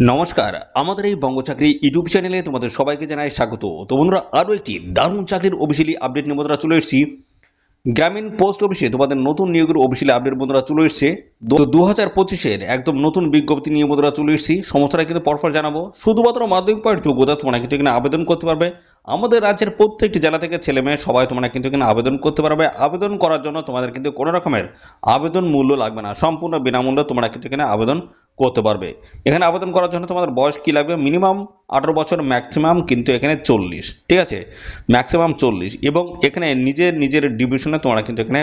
নমস্কার, আমাদের এই বঙ্গ চাকরি ইউটিউব চ্যানেলে তোমাদের সবাইকে জানাই স্বাগত। তো বন্ধুরা, আরও একটি দারুণ চাকরির অফিসিয়ালি আপডেট নিয়ে বন্ধুরা চলে এসেছি। গ্রামীণ পোস্ট অফিসে তোমাদের নতুন নিয়োগের অফিসিয়ালি আপডেট বন্ধুরা চলে এসেছে। 2025-এর একদম নতুন বিজ্ঞপ্তি নিয়ে বন্ধুরা চলে এসেছি। সমস্তটা কিন্তু পরপর জানাবো। শুধুমাত্র মাধ্যমিক পাশ যোগ্যতা তোমরা কিন্তু এখানে আবেদন করতে পারবে। আমাদের রাজ্যের প্রত্যেকটি জেলা থেকে ছেলে মেয়ে সবাই তোমরা কিন্তু এখানে আবেদন করতে পারবে। আবেদন করার জন্য তোমাদের কিন্তু কোনো রকমের আবেদন মূল্য লাগবে না, সম্পূর্ণ বিনামূল্যে তোমরা কিন্তু এখানে আবেদন করতে পারবে। এখানে আবেদন করার জন্য তোমাদের বয়স কি লাগবে? মিনিমাম 18 বছর, ম্যাক্সিমাম কিন্তু এখানে 40। ঠিক আছে, ম্যাক্সিমাম 40। এবং এখানে নিজের নিজের ডিভিশনে তোমরা কিন্তু এখানে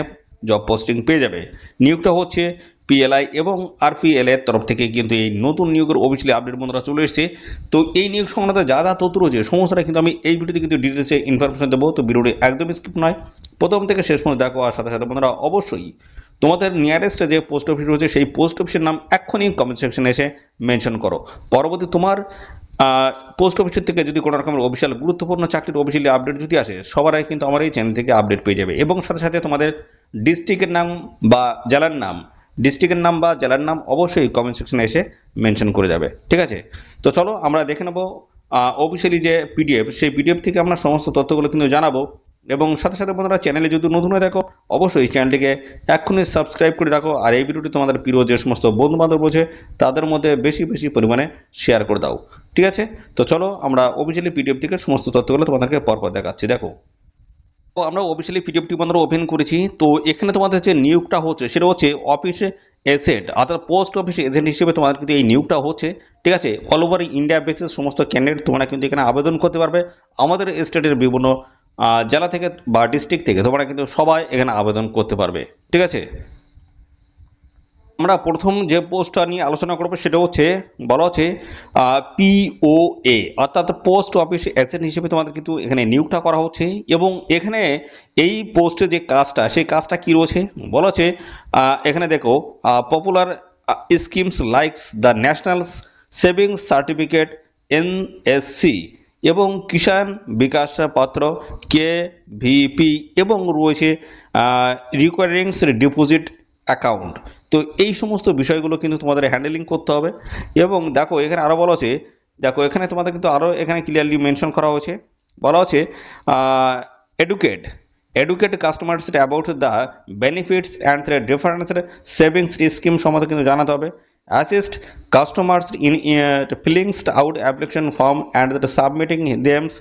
জব পোস্টিং পেয়ে যাবে। নিয়োগটা হচ্ছে পিএলআই এবং আরপিএল এর তরফ থেকে কিন্তু এই নতুন নিয়োগের অফিসিয়ালি আপডেট বন্ধুরা চলে এসেছে। তো এই নিয়োগ সংক্রান্ত যা যা তথ্য রয়েছে সমস্তটা কিন্তু আমি এই ভিডিওতে কিন্তু ডিটেলসে ইনফরমেশন দেবো। তো ভিডিওটি একদম স্কিপ নয়, প্রথম থেকে শেষ পর্যন্ত দেখো। আর সাথে সাথে বন্ধুরা অবশ্যই তোমাদের নিয়ারেস্ট যে পোস্ট অফিস রয়েছে সেই পোস্ট অফিসের নাম এক্ষুনি কমেন্ট সেকশনে এসে মেনশন করো। পরবর্তী তোমার পোস্ট অফিসের থেকে যদি কোনো রকমের অফিসিয়াল গুরুত্বপূর্ণ চাকরির অফিসিয়ালি আপডেট যদি আসে, সবার আগে কিন্তু আমার এই চ্যানেল থেকে আপডেট পেয়ে যাবে। এবং সাথে সাথে তোমাদের ডিস্ট্রিক্টের নাম বা জেলার নাম অবশ্যই কমেন্ট সেকশনে এসে মেনশন করে যাবে। ঠিক আছে, তো চলো আমরা দেখে নেবো অফিসিয়ালি যে পিডিএফ, সেই পিডিএফ থেকে আমরা সমস্ত তথ্যগুলো কিন্তু জানাবো। এবং সাথে সাথে বন্ধুরা, চ্যানেলে যদি নতুন হয়ে দেখো অবশ্যই চ্যানেলটিকে এক্ষুনি সাবস্ক্রাইব করে রাখো। আর এই ভিডিওটি তোমাদের প্রিয় যে সমস্ত বন্ধু বান্ধব রয়েছে তাদের মধ্যে বেশি বেশি পরিমাণে শেয়ার করে দাও। ঠিক আছে, তো চলো আমরা অফিসিয়ালি পিডিএফ থেকে সমস্ত তথ্যগুলো তোমাদেরকে পরপর দেখাচ্ছি। দেখো, তো আমরা অফিসিয়ালি পিডিএফটি বন্ধুরা ওপেন করেছি। তো এখানে তোমাদের যে নিয়োগটা হচ্ছে সেটা হচ্ছে অফিসে এজেন্ট, অর্থাৎ পোস্ট অফিস এজেন্ট হিসেবে তোমাদের কিন্তু এই নিয়োগটা হচ্ছে। ঠিক আছে, অল ওভার ইন্ডিয়া বেসিস সমস্ত ক্যান্ডিডেট তোমরা কিন্তু এখানে আবেদন করতে পারবে। আমাদের স্টেটের বিভিন্ন জেলা থেকে বা ডিস্ট্রিক্ট থেকে তোমরা কিন্তু সবাই এখানে আবেদন করতে পারবে। ঠিক আছে, আমরা প্রথম যে পোস্টটা নিয়ে আলোচনা করবো সেটা হচ্ছে বলা হচ্ছে পিওএ, অর্থাৎ পোস্ট অফিস এজেন্ট হিসেবে তোমাদের কিন্তু এখানে নিয়োগটা করা হচ্ছে। এবং এখানে এই পোস্টের যে কাজটা, সেই কাজটা কি রয়েছে বলা হচ্ছে, এখানে দেখো, popular schemes likes the national savings certificate NSC এবং কিষাণ বিকাশ পত্র কেভিপি এবং রয়েছে রিকারিংস ডিপোজিট অ্যাকাউন্ট। তো এই সমস্ত বিষয়গুলো কিন্তু তোমাদের হ্যান্ডেলিং করতে হবে। এবং দেখো এখানে আরও বলা হচ্ছে, দেখো এখানে তোমাদের কিন্তু আরও এখানে ক্লিয়ারলি মেনশন করা হয়েছে। বলা হচ্ছে educate educate customers about the benefits and difference savings scheme সম্বন্ধে কিন্তু জানাতে হবে। Assist customers in fillings out application form and submitting them.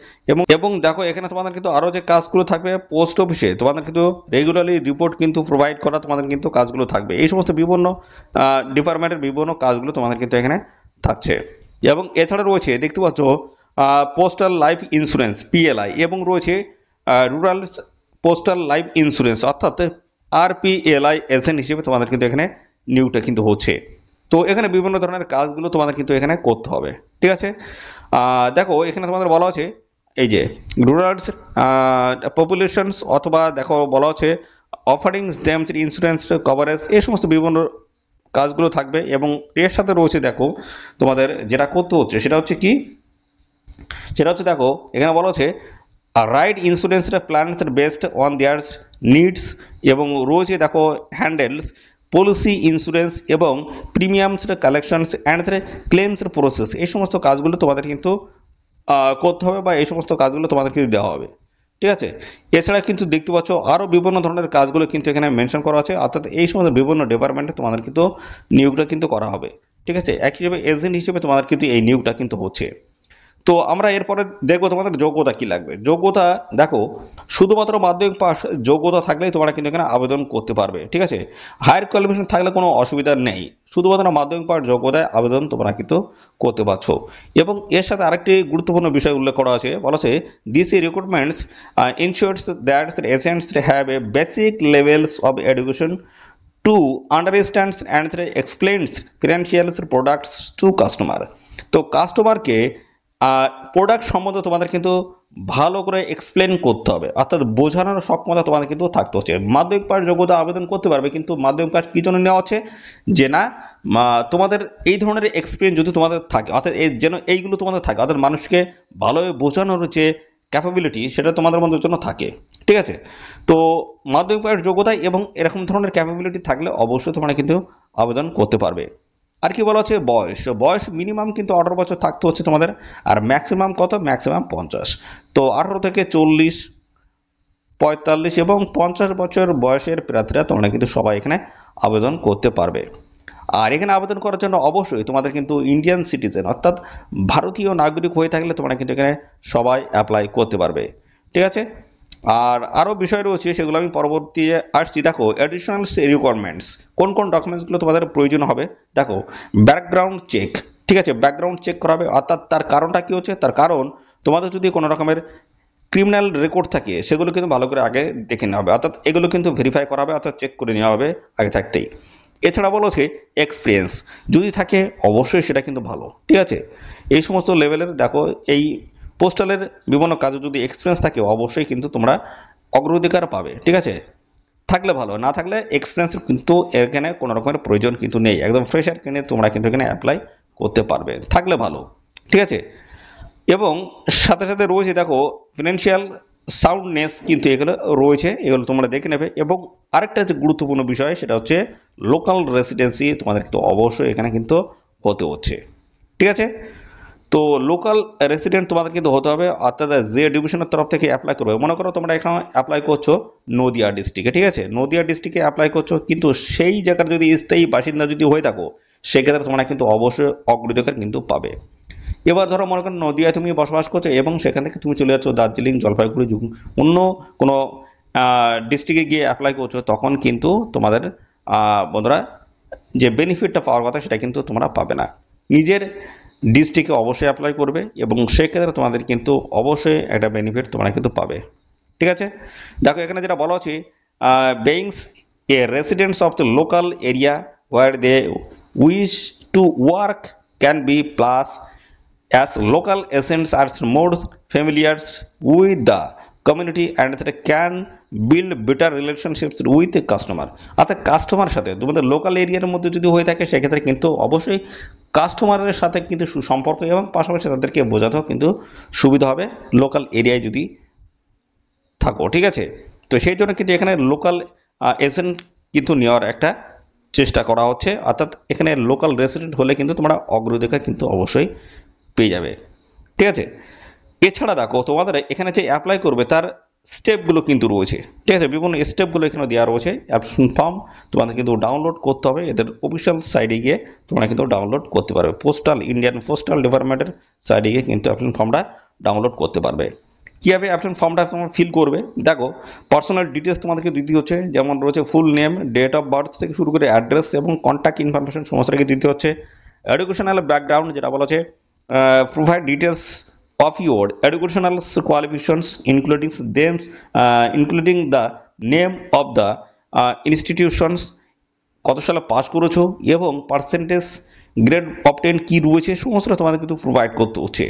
এবং দেখো এখানে তোমাদের কিন্তু আরও যে কাজগুলো থাকবে পোস্ট অফিসে, তোমাদের কিন্তু রেগুলারলি রিপোর্ট কিন্তু প্রোভাইড করা তোমাদের কিন্তু কাজগুলো থাকবে। এই সমস্ত বিভিন্ন ডিপার্টমেন্টের বিভিন্ন কাজগুলো তোমাদের কিন্তু এখানে থাকছে। এবং এছাড়া রয়েছে দেখতে পাচ্ছ পোস্টাল লাইফ ইন্স্যুরেন্স পিএলআই এবং রয়েছে রুরাল পোস্টাল লাইফ ইন্স্যুরেন্স অর্থাৎ আরপিএলআই এজেন্ট হিসেবে তোমাদের কিন্তু এখানে নিয়োগটা কিন্তু হচ্ছে। তো এখানে বিভিন্ন ধরনের কাজগুলো তোমাদের কিন্তু এখানে করতে হবে। ঠিক আছে, দেখো এখানে তোমাদের বলা আছে এই যে রুরাল পপুলেশনস, অথবা দেখো বলা হচ্ছে অফারিংস দেম ইন্স্যুরেন্স কভারেজ, এই সমস্ত বিভিন্ন কাজগুলো থাকবে। এবং এর সাথে রয়েছে দেখো তোমাদের যেটা করতে হচ্ছে সেটা হচ্ছে কি, সেটা হচ্ছে দেখো এখানে বলা হচ্ছে right insurance plans based on their needs. এবং রয়েছে দেখো হ্যান্ডেলস পলিসি ইন্স্যুরেন্স এবং প্রিমিয়ামস কালেকশনস অ্যান্ড ক্লেমস প্রসেস। এই সমস্ত কাজগুলো তোমাদের কিন্তু করতে হবে বা এই সমস্ত কাজগুলো তোমাদের কিন্তু দেওয়া হবে। ঠিক আছে, এছাড়া কিন্তু দেখতে পাচ্ছ আরও বিভিন্ন ধরনের কাজগুলো কিন্তু এখানে মেনশন করা আছে, অর্থাৎ এই সমস্ত বিভিন্ন ডিপার্টমেন্টে তোমাদের কিন্তু নিয়োগটা কিন্তু করা হবে। ঠিক আছে, একই হিসেবে এজেন্ট হিসেবে তোমাদের কিন্তু এই নিয়োগটা কিন্তু হচ্ছে। তো আমরা এরপরে দেখবো তোমাদের যোগ্যতা কি লাগবে। যোগ্যতা দেখো, শুধুমাত্র মাধ্যমিক পাস যোগ্যতা থাকলেই তোমরা কিন্তু এখানে আবেদন করতে পারবে। ঠিক আছে, হায়ার কোয়ালিফিকেশন থাকলে কোনো অসুবিধা নেই, শুধুমাত্র মাধ্যমিক পাস যোগ্যতায় আবেদন তোমরা কিন্তু করতে পারছো। এবং এর সাথে আরেকটি গুরুত্বপূর্ণ বিষয় উল্লেখ করা আছে, বলা আছে this recruitments insures that agents have a basic levels of education to understands and explains financials products to customer. তো কাস্টমারকে প্রোডাক্ট সম্বন্ধে তোমাদের কিন্তু ভালো করে এক্সপ্লেন করতে হবে, অর্থাৎ বোঝানোর সক্ষমতা তোমাদের কিন্তু থাকতে হচ্ছে। মাধ্যমিক পাস যোগ্যতা আবেদন করতে পারবে, কিন্তু মাধ্যমিক পাস কী জন্য নেওয়া হচ্ছে, যে না তোমাদের এই ধরনের এক্সপিরিয়েন্স যদি তোমাদের থাকে, অর্থাৎ যেন এইগুলো তোমাদের থাকে, অর্থাৎ মানুষকে ভালোভাবে বোঝানোর যে ক্যাপাবিলিটি সেটা তোমাদের মধ্যে জন্য থাকে। ঠিক আছে, তো মাধ্যমিক পাস যোগ্যতা এবং এরকম ধরনের ক্যাপাবিলিটি থাকলে অবশ্যই তোমরা কিন্তু আবেদন করতে পারবে। আর কি বলা হচ্ছে বয়স, বয়স মিনিমাম কিন্তু 18 বছর থাকতে হচ্ছে তোমাদের, আর ম্যাক্সিমাম কত, ম্যাক্সিমাম 50। তো 18 থেকে 40, 45 এবং 50 বছর বয়সের প্রার্থীরা তোমরা কিন্তু সবাই এখানে আবেদন করতে পারবে। আর এখানে আবেদন করার জন্য অবশ্যই তোমাদের কিন্তু ইন্ডিয়ান সিটিজেন অর্থাৎ ভারতীয় নাগরিক হয়ে থাকলে তোমরা কিন্তু এখানে সবাই অ্যাপ্লাই করতে পারবে, ঠিক আছে। আর আরও বিষয় রয়েছে সেগুলো আমি পরবর্তী আসছি। দেখো অ্যাডিশনাল রিকোয়ারমেন্টস, কোন কোন ডকুমেন্টসগুলো তোমাদের প্রয়োজন হবে। দেখো ব্যাকগ্রাউন্ড চেক, ঠিক আছে, ব্যাকগ্রাউন্ড চেক করা হবে, অর্থাৎ তার কারণটা কী হচ্ছে, তার কারণ তোমাদের যদি কোনো রকমের ক্রিমিনাল রেকর্ড থাকে সেগুলো কিন্তু ভালো করে আগে দেখে নেওয়া হবে, অর্থাৎ এগুলো কিন্তু ভেরিফাই করা হবে, অর্থাৎ চেক করে নেওয়া হবে আগে থাকতেই। এছাড়া বলেছে এক্সপিরিয়েন্স যদি থাকে অবশ্যই সেটা কিন্তু ভালো, ঠিক আছে। এই সমস্ত লেভেলের দেখো এই পোস্টালের বিভিন্ন কাজে যদি এক্সপিরিয়েন্স থাকে অবশ্যই কিন্তু তোমরা অগ্রাধিকার পাবে, ঠিক আছে। থাকলে ভালো, না থাকলে এক্সপিরিয়েন্স কিন্তু এখানে কোনো রকমের প্রয়োজন কিন্তু নেই, একদম ফ্রেশার কিনে তোমরা কিন্তু এখানে অ্যাপ্লাই করতে পারবে, থাকলে ভালো, ঠিক আছে। এবং সাথে সাথে রয়েছে দেখো ফিনান্সিয়াল সাউন্ডনেস কিন্তু এগুলো রয়েছে, এগুলো তোমরা দেখে নেবে। এবং আরেকটা যে গুরুত্বপূর্ণ বিষয় সেটা হচ্ছে লোকাল রেসিডেন্সি তোমাদের কিন্তু অবশ্যই এখানে কিন্তু হতে হচ্ছে, ঠিক আছে। তো লোকাল রেসিডেন্ট তোমাদের কিন্তু হতে হবে, অর্থাৎ যে ডিভিশনের তরফ থেকে অ্যাপ্লাই করবে। মনে করো তোমরা এখানে অ্যাপ্লাই করছো নদিয়া ডিস্ট্রিক্টে, ঠিক আছে, নদিয়া ডিস্ট্রিক্টে অ্যাপ্লাই করছো, কিন্তু সেই জায়গার যদি স্থায়ী বাসিন্দা যদি হয়ে থাকো সেক্ষেত্রে তোমরা কিন্তু অবশ্যই অগ্রাধিকার কিন্তু পাবে। এবার ধরো মনে করো নদিয়ায় তুমি বসবাস করছো এবং সেখান থেকে তুমি চলে যাচ্ছ দার্জিলিং, জলপাইগুড়ি, অন্য কোনো ডিস্ট্রিক্টে গিয়ে অ্যাপ্লাই করছো, তখন কিন্তু তোমাদের বন্ধুরা যে বেনিফিটটা পাওয়ার কথা সেটা কিন্তু তোমরা পাবে না। নিজের ডিস্ট্রিক্টে অবশ্যই অ্যাপ্লাই করবে এবং সেক্ষেত্রে তোমাদের কিন্তু অবশ্যই একটা বেনিফিট তোমরা কিন্তু পাবে, ঠিক আছে। দেখো এখানে যেটা বলা হচ্ছে beings a residents of the local area where they wish to work can be plus as local essence are more familiar with the community and that can build better relationships with the customer। অর্থাৎ customer সাথে তোমাদের local এরিয়ার মধ্যে যদি হয়ে থাকে সেক্ষেত্রে কিন্তু অবশ্যই কাস্টমারের সাথে কিন্তু সুসম্পর্ক এবং পাশাপাশি তাদেরকে বোঝাতেও কিন্তু সুবিধা হবে লোকাল এরিয়ায় যদি থাকো, ঠিক আছে। তো সেই জন্য কিন্তু এখানে লোকাল এজেন্ট কিন্তু নেওয়ার একটা চেষ্টা করা হচ্ছে, অর্থাৎ এখানে লোকাল রেসিডেন্ট হলে কিন্তু তোমরা অগ্রাধিকার কিন্তু অবশ্যই পেয়ে যাবে, ঠিক আছে। এছাড়া দেখো তোমাদের এখানে যে অ্যাপ্লাই করবে তার স্টেপগুলো কিন্তু রয়েছে, ঠিক আছে, বিভিন্ন স্টেপগুলো এখানে দেওয়া রয়েছে। অ্যাপ্লিকেশন ফর্ম তোমাদের কিন্তু ডাউনলোড করতে হবে, এদের অফিসিয়াল সাইটে গিয়ে তোমরা কিন্তু ডাউনলোড করতে পারবে, ইন্ডিয়ান পোস্টাল ডিপার্টমেন্টের সাইটে গিয়ে কিন্তু অ্যাপ্লিকেশন ফর্মটা ডাউনলোড করতে পারবে। কীভাবে অ্যাপ্লিকেশন ফর্মটা তোমরা ফিল করবে, দেখো পার্সোনাল ডিটেলস তোমাদেরকে দিতে হচ্ছে, যেমন রয়েছে full name, date of birth থেকে শুরু করে অ্যাড্রেস এবং কন্ট্যাক্ট ইনফরমেশন সমস্ত কিছু দিতে হচ্ছে। এডুকেশনাল ব্যাকগ্রাউন্ড যেটা বলা হচ্ছে provide details of your educational qualifications including the name of the institutions, কত সালে পাস করেছো এবং পার্সেন্টেজ গ্রেড অবটেন কি রয়েছে সমস্ত তোমাদের কিন্তু প্রোভাইড করতে হচ্ছে।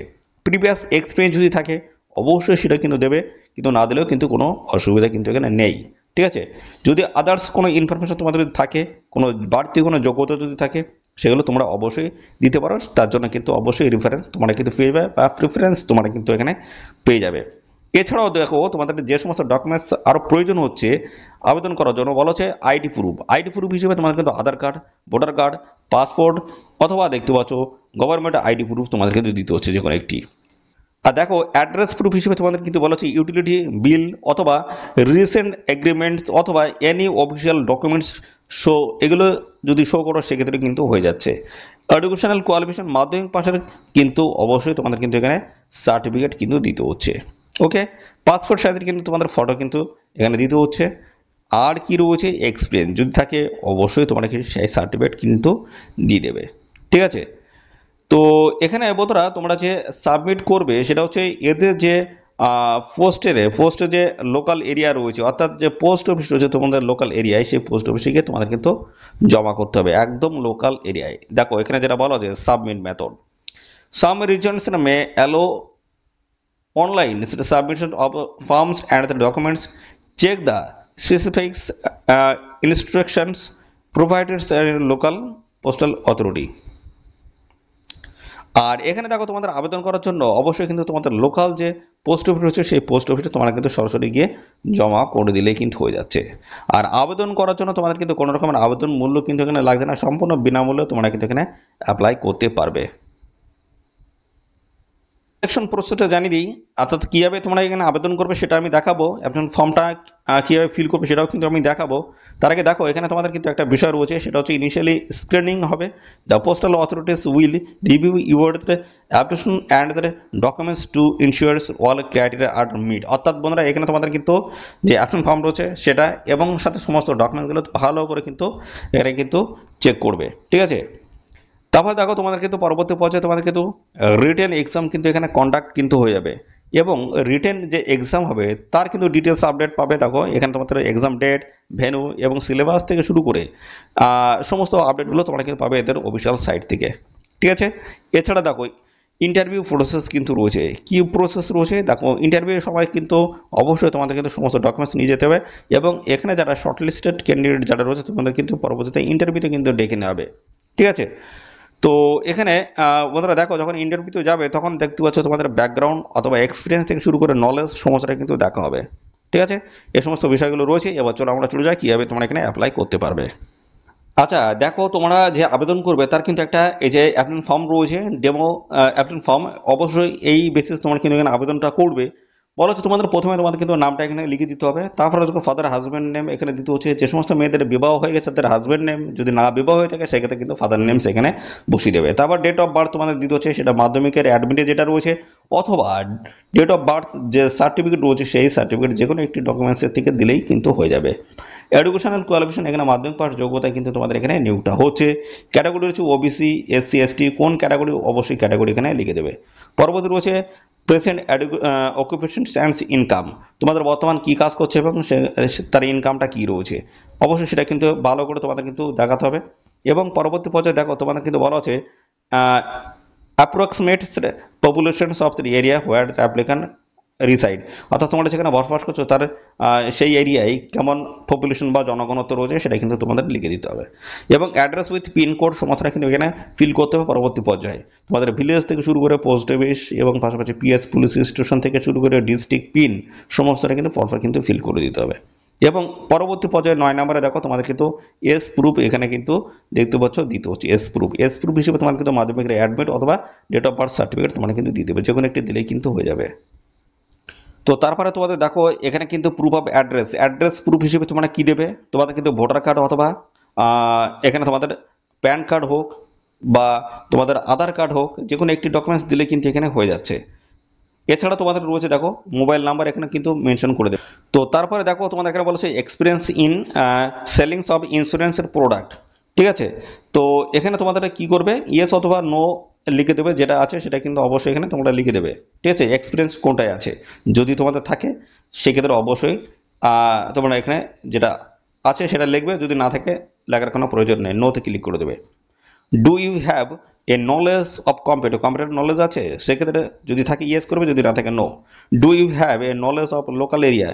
প্রিভিয়াস এক্সপিরিয়েন্স যদি থাকে অবশ্যই সেটা কিন্তু দেবে, কিন্তু না দিলেও কিন্তু কোনো অসুবিধা কিন্তু এখানে নেই, ঠিক আছে। যদি আদার্স কোনো ইনফরমেশন তোমাদের যদি থাকে, কোনো বাড়তি কোনো যোগ্যতা যদি থাকে সেগুলো তোমরা অবশ্যই দিতে পারো, তার জন্য কিন্তু অবশ্যই রেফারেন্স তোমরা কিন্তু পেয়ে যাবে বা প্রিফারেন্স তোমরা কিন্তু এখানে পেয়ে যাবে। এছাড়াও দেখো তোমাদের যে সমস্ত ডকুমেন্টস আরও প্রয়োজন হচ্ছে আবেদন করার জন্য বলা হচ্ছে আইডি প্রুফ হিসেবে তোমাদের কিন্তু আধার কার্ড, ভোটার কার্ড, পাসপোর্ট অথবা দেখতে পাচ্ছ গভর্নমেন্ট আইডি প্রুফ তোমাদের কিন্তু দিতে হচ্ছে যে কোনো একটি। আর দেখো অ্যাড্রেস প্রুফ হিসেবে তোমাদের কিন্তু বলা হচ্ছে ইউটিলিটি বিল অথবা রিসেন্ট এগ্রিমেন্টস অথবা এনি অফিসিয়াল ডকুমেন্টস শো, এগুলো যদি শো করো সেক্ষেত্রে কিন্তু হয়ে যাচ্ছে। এডুকেশনাল কোয়ালিফিকেশন মাধ্যমিক পাশের কিন্তু অবশ্যই তোমাদের কিন্তু এখানে সার্টিফিকেট কিন্তু দিতে হচ্ছে, ওকে। পাসপোর্ট সাইজের কিন্তু তোমাদের ফটো কিন্তু এখানে দিতে হচ্ছে। আর কি রয়েছে এক্সপিরিয়েন্স যদি থাকে অবশ্যই তোমাদের সেই সার্টিফিকেট কিন্তু দিয়ে দেবে, ঠিক আছে। তো এখানে বন্ধুরা তোমরা যে সাবমিট করবে সেটা হচ্ছে এদের যে পোস্টে যে লোকাল এরিয়া রয়েছে, অর্থাৎ যে পোস্ট অফিস রয়েছে তোমাদের লোকাল এরিয়ায়, সেই পোস্ট অফিসে গিয়ে তোমাদের কিন্তু জমা করতে হবে একদম লোকাল এরিয়ায়। দেখো এখানে যেটা বলা হচ্ছে submit method, some reasons may allow online submission of forms and the documents, check the specifics instructions provided local postal authority. আর এখানে দেখো তোমাদের আবেদন করার জন্য অবশ্যই কিন্তু তোমাদের লোকাল যে পোস্ট অফিস রয়েছে সেই পোস্ট অফিসে তোমরা কিন্তু সরাসরি গিয়ে জমা করে দিলেই কিন্তু হয়ে যাচ্ছে। আর আবেদন করার জন্য তোমাদের কিন্তু কোনো রকমের আবেদন মূল্য কিন্তু এখানে লাগছে না, সম্পূর্ণ বিনামূল্যে তোমরা কিন্তু এখানে অ্যাপ্লাই করতে পারবে। সিলেকশন প্রসেসটা জানিয়ে দিই, অর্থাৎ কীভাবে তোমরা এখানে আবেদন করবে সেটা আমি দেখাবো, অ্যাপ্লিকেশন ফর্মটা কীভাবে ফিল করবে সেটাও কিন্তু আমি দেখাবো। তার আগে দেখো এখানে তোমাদের কিন্তু একটা বিষয় রয়েছে, সেটা হচ্ছে ইনিশিয়ালি স্ক্রিনিং হবে। The postal authorities will review your application and the documents to ensure all criteria are meet. অর্থাৎ বন্ধুরা এখানে তোমাদের কিন্তু যে অ্যাপ্লিকেশন ফর্ম রয়েছে সেটা এবং সাথে সমস্ত ডকুমেন্টসগুলো ভালো করে কিন্তু এখানে কিন্তু চেক করবে, ঠিক আছে। তারপর দেখো তোমাদের কিন্তু পরবর্তী পর্যায়ে তোমাদের কিন্তু রিটেন এক্সাম কিন্তু এখানে কন্ডাক্ট কিন্তু হয়ে যাবে, এবং রিটেন যে এক্সাম হবে তার কিন্তু ডিটেলস আপডেট পাবে। দেখো এখানে তোমাদের এক্সাম ডেট, ভেন্যু এবং সিলেবাস থেকে শুরু করে সমস্ত আপডেটগুলো তোমরা কিন্তু পাবে এদের অফিসিয়াল সাইট থেকে, ঠিক আছে। এছাড়া দেখো ইন্টারভিউ প্রসেস কিন্তু রয়েছে। কি প্রসেস রয়েছে দেখো, ইন্টারভিউ সময় কিন্তু অবশ্যই তোমাদের কিন্তু সমস্ত ডকুমেন্টস নিয়ে যেতে হবে, এবং এখানে যারা শর্টলিস্টেড ক্যান্ডিডেট যারা রয়েছে তোমাদের কিন্তু পরবর্তীতে ইন্টারভিউতে কিন্তু ডেকে নেওয়া হবে, ঠিক আছে। তো এখানে বন্ধুরা দেখো যখন ইন্টারভিউতে যাবে তখন দেখতে পাচ্ছ তোমাদের ব্যাকগ্রাউন্ড অথবা এক্সপিরিয়েন্স থেকে শুরু করে নলেজ সমস্তটা কিন্তু দেখা হবে, ঠিক আছে। এই সমস্ত বিষয়গুলো রয়েছে। এবার চলো আমরা চলে যাই কীভাবে তোমরা এখানে অ্যাপ্লাই করতে পারবে। আচ্ছা দেখো তোমরা যে আবেদন করবে তার কিন্তু একটা এই যে অ্যাপ্লিকেশন ফর্ম রয়েছে, ডেমো অ্যাপ্লিকেশন ফর্ম। অবশ্যই এই বেসিস তোমরা কিন্তু এখানে আবেদনটা করবে। বলা হচ্ছে তোমাদের প্রথমে তোমাদের কিন্তু নামটা এখানে লিখে দিতে হবে, তারপরে হচ্ছে ফাদার হাজব্যান্ড নেম এখানে দিতে হচ্ছে। যে সমস্ত মেয়েদের বিবাহ হয়ে গেছে তাদের হাজব্যান্ড নেম, যদি না বিবাহ হয়ে থাকে সেক্ষেত্রে কিন্তু ফাদার নেম সেখানে বসিয়ে দেবে। তারপর ডেট অফ বার্থ তোমাদের দিতে হচ্ছে, সেটা মাধ্যমিকের অ্যাডমিটে যেটা রয়েছে, অথবা ডেট অফ বার্থ যে সার্টিফিকেট রয়েছে সেই সার্টিফিকেট যে কোনো একটি ডকুমেন্টসের থেকে দিলেই কিন্তু হয়ে যাবে। এডুকেশনাল কোয়ালিফিকেশন এখানে মাধ্যমিক পাস যোগ্যতায় কিন্তু তোমাদের এখানে নিয়োগটা হচ্ছে। ক্যাটাগরি হচ্ছে ওবিসি, এসসি, এসটি, কোন ক্যাটাগরি অবশ্যই ক্যাটাগরি এখানে লিখে দেবে। পরবর্তী রয়েছে প্রেজেন্ট অকুপেশন অ্যান্ড ইনকাম, তোমাদের বর্তমান কী কাজ করছে এবং তার ইনকামটা কী রয়েছে অবশ্যই সেটা কিন্তু ভালো করে তোমাদের কিন্তু দেখাতে হবে। এবং পরবর্তী পর্যায়ে দেখো তোমাদের কিন্তু বলা হচ্ছে approximate populations of the area where the applicant reside, অর্থাৎ তোমরা যেখানে বসবাস করছো তার সেই এরিয়ায় কেমন পপুলেশন বা জনঘনত্ব রয়েছে সেটা কিন্তু তোমাদের লিখে দিতে হবে। এবং অ্যাড্রেস উইথ পিনকোড সমস্তটা কিন্তু এখানে ফিল করতে হবে পরবর্তী পর্যায়ে। তোমাদের ভিলেজ থেকে শুরু করে পোস্ট অফিস এবং পাশাপাশি পিএস পুলিশ স্টেশন থেকে শুরু করে ডিস্ট্রিক্ট পিন সমস্তটা কিন্তু পরপর কিন্তু ফিল করে দিতে হবে। এবং পরবর্তী পর্যায়ে 9 নম্বরে দেখো তোমাদের কিন্তু এস প্রুফ এখানে কিন্তু দেখতে পাচ্ছ দিতে হচ্ছে। এস প্রুফ হিসেবে তোমার কিন্তু মাধ্যমিকের অ্যাডমিট অথবা ডেট অফ বার্থ সার্টিফিকেট তোমরা কিন্তু দিয়ে দেবে, যে কোনো একটি দিলেই কিন্তু হয়ে যাবে। তো তারপরে তোমাদের দেখো এখানে কিন্তু প্রুফ অফ অ্যাড্রেস প্রুফ হিসেবে তোমরা কি দেবে, তোমাদের কিন্তু ভোটার কার্ড অথবা এখানে তোমাদের প্যান কার্ড হোক বা তোমাদের আধার কার্ড হোক, যে কোনো একটি ডকুমেন্টস দিলে কিন্তু এখানে হয়ে যাচ্ছে। এছাড়া তোমাদের রয়েছে দেখো মোবাইল নাম্বার এখানে কিন্তু মেনশন করে দেবে। তো তারপরে দেখো তোমাদের এখানে বলেছে এক্সপিরিয়েন্স ইন সেলিংস অফ ইন্স্যুরেন্সের প্রোডাক্ট, ঠিক আছে। তো এখানে তোমাদের কি করবে, ইয়েস অথবা নো লিখে দেবে, যেটা আছে সেটা কিন্তু অবশ্যই এখানে তোমরা লিখে দেবে, ঠিক আছে। এক্সপিরিয়েন্স কোনটায় আছে যদি তোমাদের থাকে সেক্ষেত্রে অবশ্যই তোমরা এখানে যেটা আছে সেটা লিখবে, যদি না থাকে লেখার কোনো প্রয়োজন নেই, নোতে ক্লিক করে দেবে। Do you have a knowledge of computer knowledge আছে, সেক্ষেত্রে যদি থাকে ইয়েস করবে, যদি না থাকে no. Do you have a knowledge of local area,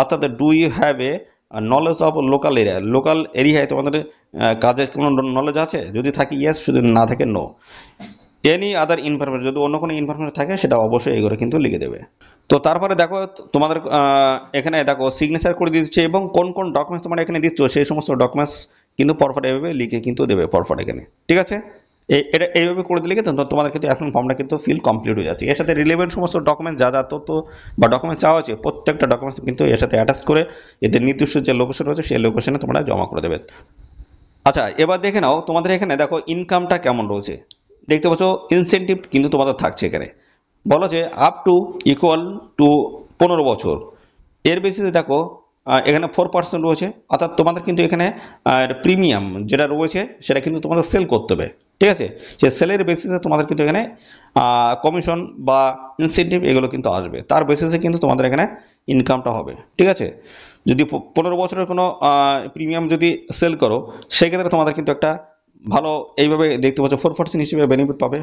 অর্থাৎ do you have a knowledge of local এরিয়ায় তোমাদের কাজের কোনো নলেজ আছে, যদি থাকে ইয়েস, যদি না থাকে নো। এনি আদার ইনফরমেশন, যদি অন্য কোনো ইনফরমেশন থাকে সেটা অবশ্যই এগুলো কিন্তু লিখে দেবে। তো তারপরে দেখো তোমাদের এখানে দেখো সিগনেচার করে দিচ্ছে, এবং কোন কোন ডকুমেন্টস তোমরা এখানে দিচ্ছ সেই সমস্ত ডকুমেন্টস কিন্তু পরপর এভাবে লিখে কিন্তু দেবে পরপর এখানে, ঠিক আছে। এটা এইভাবে করে দিলে কিন্তু তোমাদের কিন্তু এখন ফর্মটা কিন্তু ফিল কমপ্লিট হয়ে যাচ্ছে। এর সাথে রিলেভেন্ট সমস্ত ডকুমেন্টস যা যা তথ্য বা ডকুমেন্টস চাওয়া হচ্ছে প্রত্যেকটা ডকুমেন্টস কিন্তু এর সাথে অ্যাটাচ করে এদের নির্দিষ্ট যে লোকেশন রয়েছে সেই লোকেশনে তোমরা জমা করে দেবে। আচ্ছা এবার দেখে নাও তোমাদের এখানে দেখো ইনকামটা কেমন রয়েছে, দেখতে পাচ্ছ ইনসেন্টিভ কিন্তু তোমাদের থাকছে এখানে। বলো যে আপ টু ইকুয়াল টু 15 বছর, এর বেসিসে দেখো এখানে 4% রয়েছে, অর্থাৎ তোমাদের কিন্তু এখানে প্রিমিয়াম যেটা রয়েছে সেটা কিন্তু তোমাদের সেল করতে হবে, ঠিক আছে। সেই সেলের বেসিসে তোমাদের কিন্তু এখানে কমিশন বা ইনসেন্টিভ এগুলো কিন্তু আসবে, তার বেসিসে কিন্তু তোমাদের এখানে ইনকামটা হবে, ঠিক আছে। যদি 15 বছরের কোনো প্রিমিয়াম যদি সেল করো সেক্ষেত্রে তোমাদের কিন্তু একটা ভালো এইভাবে দেখতে পাচ্ছ 4% হিসেবে বেনিফিট পাবে।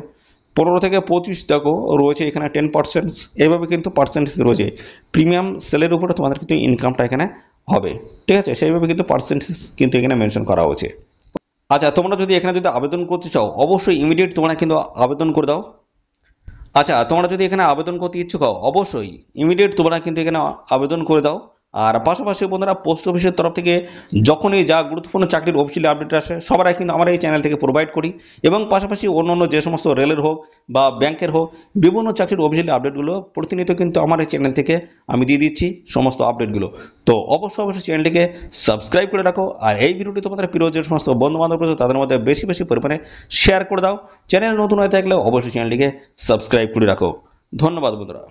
15 থেকে 25 দেখো রয়েছে এখানে 10%, এইভাবে কিন্তু পার্সেন্টেজ রয়েছে। প্রিমিয়াম সেলের উপরে তোমাদের কিন্তু ইনকামটা এখানে হবে, ঠিক আছে। সেইভাবে কিন্তু পার্সেন্টেজ কিন্তু এখানে মেনশন করা হয়েছে। আচ্ছা, তোমরা যদি এখানে যদি আবেদন করতে চাও অবশ্যই ইমিডিয়েট তোমরা কিন্তু আবেদন করে দাও। আচ্ছা, তোমরা যদি এখানে আবেদন করতে ইচ্ছুক হও অবশ্যই ইমিডিয়েট তোমরা কিন্তু এখানে আবেদন করে দাও। আর পাশাপাশি বন্ধুরা পোস্ট অফিসের তরফ থেকে যখনই যা গুরুত্বপূর্ণ চাকরির অফিসিয়ালি আপডেট আসে সবাই কিন্তু আমরা এই চ্যানেল থেকে প্রোভাইড করি, এবং পাশাপাশি অন্য যে সমস্ত রেলের হোক বা ব্যাংকের হোক বিভিন্ন চাকরির অফিসিয়ালি আপডেটগুলো প্রতিনিয়ত কিন্তু আমার এই চ্যানেল থেকে আমি দিয়ে দিচ্ছি সমস্ত আপডেটগুলো। তো অবশ্যই চ্যানেলটিকে সাবস্ক্রাইব করে রাখো, আর এই ভিডিওটি তোমাদের প্রিয় যে সমস্ত বন্ধু বান্ধব রয়েছে তাদের মধ্যে বেশি বেশি পরিমাণে শেয়ার করে দাও। চ্যানেল নতুন হয়ে থাকলে অবশ্যই চ্যানেলটিকে সাবস্ক্রাইব করে রাখো। ধন্যবাদ বন্ধুরা।